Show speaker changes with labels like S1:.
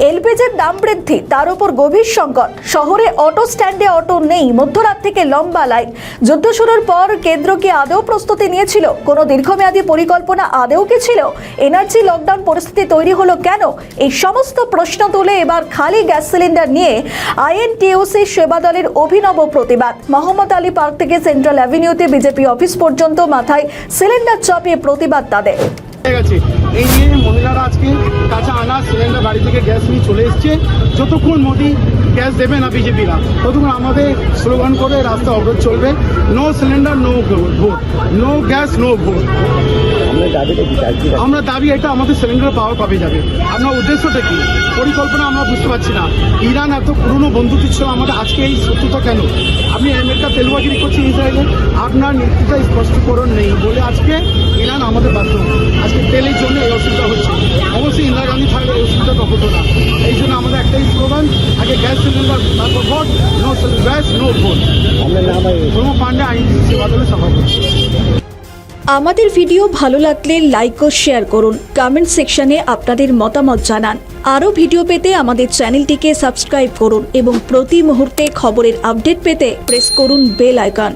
S1: এলপিজির দাম বৃদ্ধি, তার উপর গভীর সংকট। শহরে অটো স্ট্যান্ডে অটো নেই, মধ্যরাত থেকে লম্বা লাইন। যুদ্ধ শুরুর পর কেন্দ্র কি আদৌ প্রস্তুতি নিয়েছিল? কোনো দীর্ঘমেয়াদী পরিকল্পনা আদৌ কি ছিল? এনার্জি লকডাউন পরিস্থিতি তৈরি হলো কেন? এই সমস্ত প্রশ্ন তুলে এবার খালি গ্যাস সিলিন্ডার নিয়ে আইএনটিইউসি সেবা দলের অভিনব প্রতিবাদ। মোহাম্মদ আলী পার্ক থেকে সেন্ট্রাল অ্যাভিনিউতে বিজেপি অফিস পর্যন্ত মাথায় সিলিন্ডার চাপিয়ে প্রতিবাদ তাদের।
S2: এই নিয়ে মহিলারা আজকে কাঁচা আনাজ সিলিন্ডার বাড়ি থেকে গ্যাস নিয়ে চলে এসছে। যতক্ষণ মোদি গ্যাস দেবে না বিজেপিরা, ততক্ষণ আমাদের স্লোগান করে রাস্তা অবরোধ চলবে। No cylinder no vote, no gas no vote. আমরা দাবি এটা আমাদের সিলিন্ডার পাওয়ার কবে যাবে? আপনার উদ্দেশ্যটা কি, পরিকল্পনা আমরা বুঝতে পারছি না। ইরান এত পুরনো বন্ধুত্ব ছিল আমাদের, আজকে এই শত্রুতা কেন? আপনি আমেরিকা তেলবাগিরি করছেন ইসরায়েলে, আপনার নীতিটা স্পষ্টীকরণ নেই বলে আজকে ইরান আমাদের বাধ্য। আজকে তেলের জন্য এই অসুবিধা হচ্ছে। অবশ্যই ইন্দিরা গান্ধী থাকলে এই অসুবিধাটা হতো না। এই জন্য আমাদের একটাই স্লোগান, আগে গ্যাস সিলিন্ডার, তারপর vote, no gas no vote. Pramod Pandey আইনজীবী সেবা দলের সভাপতি।
S1: আমাদের ভিডিও ভালো লাগলে লাইক ও শেয়ার করুন, কমেন্ট সেকশনে আপনাদের মতামত জানান। আরও ভিডিও পেতে আমাদের চ্যানেলটিকে সাবস্ক্রাইব করুন এবং প্রতি মুহূর্তে খবরের আপডেট পেতে প্রেস করুন বেল আইকন।